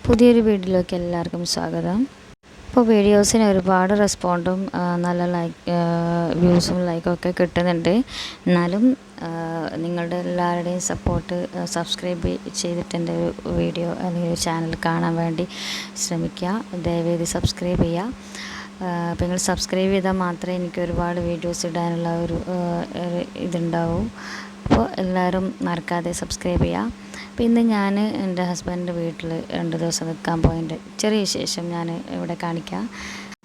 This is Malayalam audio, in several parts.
പുതിയൊരു വീഡിയോയിലേക്ക് എല്ലാവർക്കും സ്വാഗതം. ഇപ്പോൾ വീഡിയോസിന് ഒരുപാട് റെസ്പോണ്ടും നല്ല വ്യൂസും ലൈക്കൊക്കെ കിട്ടുന്നുണ്ട്. എന്നാലും നിങ്ങളുടെ എല്ലാവരുടെയും സപ്പോർട്ട് സബ്സ്ക്രൈബ് ചെയ്തിട്ട് എൻ്റെ ഒരു വീഡിയോ അല്ലെങ്കിൽ ഒരു ചാനൽ കാണാൻ വേണ്ടി ശ്രമിക്കുക. ദയവേദി സബ്സ്ക്രൈബ് ചെയ്യുക. അപ്പോൾ നിങ്ങൾ സബ്സ്ക്രൈബ് ചെയ്താൽ മാത്രമേ എനിക്ക് ഒരുപാട് വീഡിയോസ് ഇടാനുള്ള ഒരു ഇതുണ്ടാവൂ. അപ്പോൾ എല്ലാവരും മറക്കാതെ സബ്സ്ക്രൈബ് ചെയ്യുക. അപ്പോൾ ഇന്ന് ഞാൻ എൻ്റെ ഹസ്ബൻഡിൻ്റെ വീട്ടിൽ 2 ദിവസം നിൽക്കാൻ പോയതിൻ്റെ ചെറിയ വിശേഷം ഞാൻ ഇവിടെ കാണിക്കാം.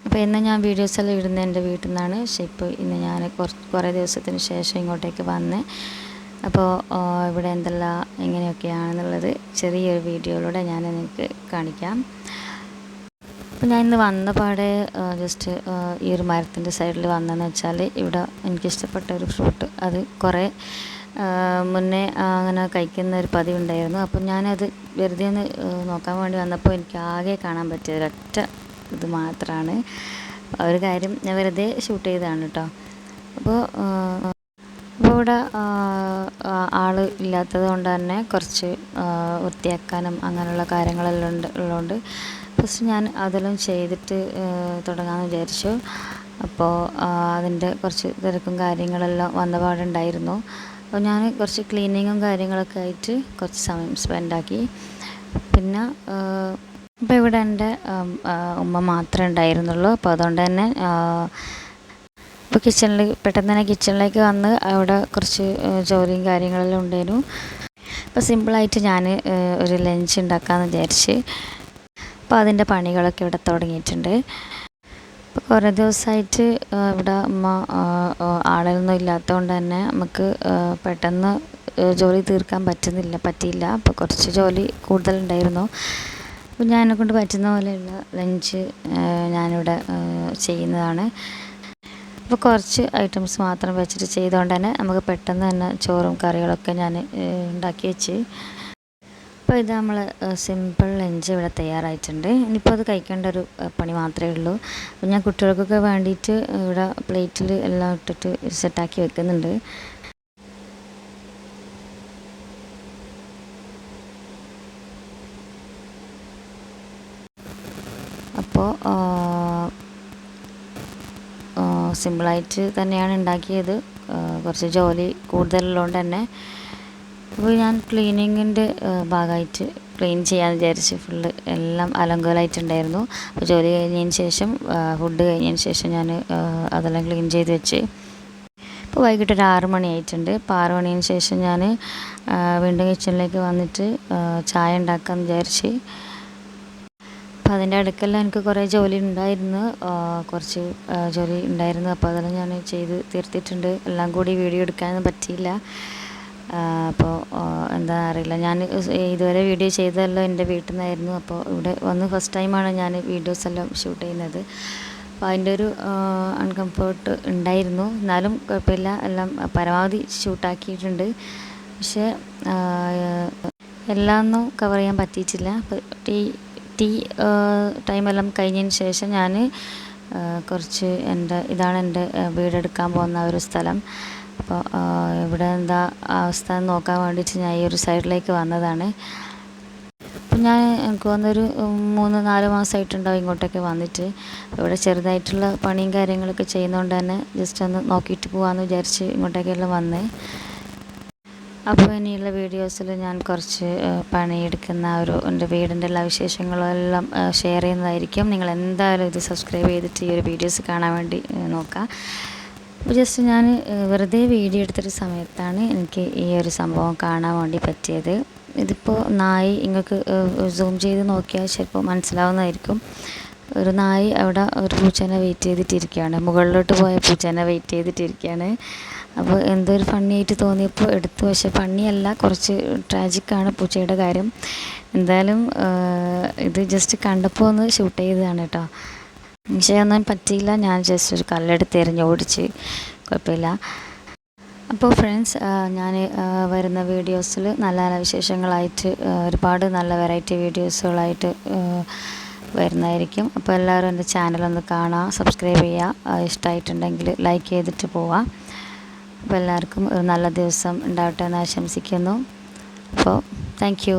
അപ്പോൾ ഇന്ന് ഞാൻ വീഡിയോസെല്ലാം ഇടുന്നത് എൻ്റെ വീട്ടിൽ നിന്നാണ്. പക്ഷേ ഇപ്പോൾ ഇന്ന് ഞാൻ കുറേ ദിവസത്തിന് ശേഷം ഇങ്ങോട്ടേക്ക് വന്ന് അപ്പോൾ ഇവിടെ എന്തെല്ലാം എങ്ങനെയൊക്കെയാണെന്നുള്ളത് ചെറിയൊരു വീഡിയോയിലൂടെ ഞാൻ നിങ്ങൾക്ക് കാണിക്കാം. അപ്പോൾ ഞാൻ ഇന്ന് വന്ന പാടെ ജസ്റ്റ് ഈ ഒരു മരത്തിൻ്റെ സൈഡിൽ വന്നതെന്ന് വെച്ചാൽ ഇവിടെ എനിക്കിഷ്ടപ്പെട്ട ഒരു ഫ്രൂട്ട് അത് കുറേ മുന്നേ അങ്ങനെ കഴിക്കുന്ന ഒരു പതിവുണ്ടായിരുന്നു. അപ്പം ഞാനത് വെറുതെ ഒന്ന് നോക്കാൻ വേണ്ടി വന്നപ്പോൾ എനിക്ക് ആകെ കാണാൻ പറ്റിയ ഒരൊറ്റ ഇത് മാത്രമാണ്. ഒരു കാര്യം ഞാൻ വെറുതെ ഷൂട്ട് ചെയ്തതാണ് കേട്ടോ. അപ്പോൾ ഇവിടെ ആൾ ഇല്ലാത്തത് കൊണ്ട് തന്നെ കുറച്ച് വൃത്തിയാക്കാനും അങ്ങനെയുള്ള കാര്യങ്ങളെല്ലാം ഉള്ളതുകൊണ്ട് ഫസ്റ്റ് ഞാൻ അതെല്ലാം ചെയ്തിട്ട് തുടങ്ങാമെന്ന് വിചാരിച്ചു. അപ്പോൾ അതിൻ്റെ കുറച്ച് തിരക്കും കാര്യങ്ങളെല്ലാം വന്നപാടുണ്ടായിരുന്നു. അപ്പോൾ ഞാൻ കുറച്ച് ക്ലീനിങ്ങും കാര്യങ്ങളൊക്കെ ആയിട്ട് കുറച്ച് സമയം സ്പെൻഡാക്കി. പിന്നെ ഇപ്പോൾ ഇവിടെ എൻ്റെ ഉമ്മ മാത്രമേ ഉണ്ടായിരുന്നുള്ളൂ. അപ്പോൾ അതുകൊണ്ട് തന്നെ ഇപ്പോൾ പെട്ടെന്ന് തന്നെ കിച്ചണിലേക്ക് വന്ന് അവിടെ കുറച്ച് ജോലിയും കാര്യങ്ങളെല്ലാം ഉണ്ടായിരുന്നു. അപ്പോൾ സിമ്പിളായിട്ട് ഞാൻ ഒരു ലഞ്ച് ഉണ്ടാക്കാമെന്ന് വിചാരിച്ച് അപ്പോൾ അതിൻ്റെ പണികളൊക്കെ ഇവിടെ തുടങ്ങിയിട്ടുണ്ട്. ഇപ്പോൾ കുറേ ദിവസമായിട്ട് ഇവിടെ അമ്മ ആളൊന്നും ഇല്ലാത്തതുകൊണ്ട് തന്നെ നമുക്ക് പെട്ടെന്ന് ജോലി തീർക്കാൻ പറ്റിയില്ല. അപ്പോൾ കുറച്ച് ജോലി കൂടുതലുണ്ടായിരുന്നു. അപ്പോൾ ഞാനെ കൊണ്ട് പറ്റുന്ന പോലെയുള്ള ലഞ്ച് ഞാനിവിടെ ചെയ്യുന്നതാണ്. അപ്പോൾ കുറച്ച് ഐറ്റംസ് മാത്രം വെച്ചിട്ട് ചെയ്തുകൊണ്ട് തന്നെ നമുക്ക് പെട്ടെന്ന് തന്നെ ചോറും കറികളൊക്കെ ഞാൻ ഉണ്ടാക്കി വെച്ച്. അപ്പോൾ ഇത് നമ്മൾ സിമ്പിൾ ലഞ്ച് ഇവിടെ തയ്യാറായിട്ടുണ്ട്. ഇനിയിപ്പോൾ അത് കഴിക്കേണ്ട ഒരു പണി മാത്രമേ ഉള്ളൂ. അപ്പോൾ ഞാൻ കുട്ടികൾക്കൊക്കെ വേണ്ടിയിട്ട് ഇവിടെ പ്ലേറ്റിൽ എല്ലാം ഇട്ടിട്ട് സെറ്റാക്കി വെക്കുന്നുണ്ട്. അപ്പോൾ സിമ്പിളായിട്ട് തന്നെയാണ് ഉണ്ടാക്കിയത്. കുറച്ച് ജോലി കൂടുതലുള്ളതുകൊണ്ട് തന്നെ അപ്പോൾ ഞാൻ ക്ലീനിങ്ങിൻ്റെ ഭാഗമായിട്ട് ക്ലീൻ ചെയ്യാമെന്ന് വിചാരിച്ച് ഫുള്ള് എല്ലാം അലങ്കോലമായിട്ടുണ്ടായിരുന്നു. അപ്പോൾ ജോലി കഴിഞ്ഞതിന് ശേഷം ഫുഡ് കഴിഞ്ഞതിന് ശേഷം ഞാൻ അതെല്ലാം ക്ലീൻ ചെയ്ത് വെച്ച്. ഇപ്പോൾ വൈകിട്ട് ഒരു 6 മണിയായിട്ടുണ്ട്. അപ്പോൾ 6 മണിന് ശേഷം ഞാൻ വീണ്ടും കിച്ചണിലേക്ക് വന്നിട്ട് ചായ ഉണ്ടാക്കാമെന്ന് വിചാരിച്ച്. അപ്പോൾ അതിൻ്റെ അടുക്കെല്ലാം എനിക്ക് കുറേ ജോലി ഉണ്ടായിരുന്നു, കുറച്ച് ജോലി ഉണ്ടായിരുന്നു. അപ്പോൾ അതെല്ലാം ഞാൻ ചെയ്ത് തീർത്തിട്ടുണ്ട്. എല്ലാം കൂടി വീഡിയോ എടുക്കാനൊന്നും പറ്റിയില്ല. അപ്പോൾ എന്താ അറിയില്ല, ഞാൻ ഇതുവരെ വീഡിയോ ചെയ്തതെല്ലാം എൻ്റെ വീട്ടിൽ നിന്നായിരുന്നു. അപ്പോൾ ഇവിടെ വന്ന് ഫസ്റ്റ് ടൈമാണ് ഞാൻ വീഡിയോസ് എല്ലാം ഷൂട്ട് ചെയ്യുന്നത്. അപ്പോൾ അതിൻ്റെ ഒരു അൺകംഫേർട്ട് ഉണ്ടായിരുന്നു. എന്നാലും കുഴപ്പമില്ല, എല്ലാം പരമാവധി ഷൂട്ടാക്കിയിട്ടുണ്ട്. പക്ഷേ എല്ലാം ഒന്നും കവർ ചെയ്യാൻ പറ്റിയിട്ടില്ല. അപ്പോൾ ടീ ടൈമെല്ലാം കഴിഞ്ഞതിന് ശേഷം ഞാൻ കുറച്ച് ഇതാണ് എൻ്റെ വീടെടുക്കാൻ പോകുന്ന ഒരു സ്ഥലം. അപ്പോൾ ഇവിടെ എന്താ അവസ്ഥ നോക്കാൻ വേണ്ടിയിട്ട് ഞാൻ ഈ ഒരു സൈഡിലേക്ക് വന്നതാണ്. അപ്പം എനിക്ക് വന്നൊരു 3-4 മാസമായിട്ടുണ്ടാവും ഇങ്ങോട്ടൊക്കെ വന്നിട്ട്. ഇവിടെ ചെറുതായിട്ടുള്ള പണിയും കാര്യങ്ങളൊക്കെ ചെയ്യുന്നതുകൊണ്ട് തന്നെ ജസ്റ്റ് ഒന്ന് നോക്കിയിട്ട് പോകാമെന്ന് വിചാരിച്ച് ഇങ്ങോട്ടേക്കെല്ലാം വന്ന്. അപ്പോൾ ഇനിയുള്ള വീഡിയോസിൽ ഞാൻ കുറച്ച് പണിയെടുക്കുന്ന എൻ്റെ വീടിൻ്റെ എല്ലാ വിശേഷങ്ങളെല്ലാം ഷെയർ ചെയ്യുന്നതായിരിക്കും. നിങ്ങൾ എന്തായാലും ഇത് സബ്സ്ക്രൈബ് ചെയ്തിട്ട് ഈ ഒരു വീഡിയോസ് കാണാൻ വേണ്ടി നോക്കാം. അപ്പോൾ ജസ്റ്റ് ഞാൻ വെറുതെ വീഡിയോ എടുത്തൊരു സമയത്താണ് എനിക്ക് ഈ ഒരു സംഭവം കാണാൻ വേണ്ടി പറ്റിയത്. ഇതിപ്പോൾ നായി നിങ്ങൾക്ക് സൂം ചെയ്ത് നോക്കിയാൽ ചിലപ്പോൾ മനസ്സിലാവുന്നതായിരിക്കും. ഒരു നായി അവിടെ ഒരു പൂച്ചേനെ വെയിറ്റ് ചെയ്തിട്ടിരിക്കുകയാണ്. മുകളിലോട്ട് പോയ പൂച്ചേനെ വെയിറ്റ് ചെയ്തിട്ടിരിക്കുകയാണ്. അപ്പോൾ എന്തോ ഒരു ഫണ്ണിയായിട്ട് തോന്നിയപ്പോൾ എടുത്തു. പക്ഷേ ഫണ്ണിയല്ല, കുറച്ച് ട്രാജിക്കാണ് പൂച്ചയുടെ കാര്യം. എന്തായാലും ഇത് ജസ്റ്റ് കണ്ടപ്പോൾ ഒന്ന് ഷൂട്ട് ചെയ്തതാണ് കേട്ടോ. പക്ഷേ ഒന്നും പറ്റിയില്ല, ഞാൻ ജസ്റ്റ് ഒരു കല്ലെടുത്ത് എറിഞ്ഞ് ഓടിച്ച്, കുഴപ്പമില്ല. അപ്പോൾ ഫ്രണ്ട്സ്, ഞാൻ വരുന്ന വീഡിയോസിൽ നല്ല നല്ല വിശേഷങ്ങളായിട്ട് ഒരുപാട് നല്ല വെറൈറ്റി വീഡിയോസുകളായിട്ട് വരുന്നതായിരിക്കും. അപ്പോൾ എല്ലാവരും എൻ്റെ ചാനലൊന്ന് കാണുക, സബ്സ്ക്രൈബ് ചെയ്യുക, ഇഷ്ടമായിട്ടുണ്ടെങ്കിൽ ലൈക്ക് ചെയ്തിട്ട് പോവാം. അപ്പോൾ എല്ലാവർക്കും ഒരു നല്ല ദിവസം ഉണ്ടാവട്ടെ എന്ന് ആശംസിക്കുന്നു. അപ്പോൾ താങ്ക് യു.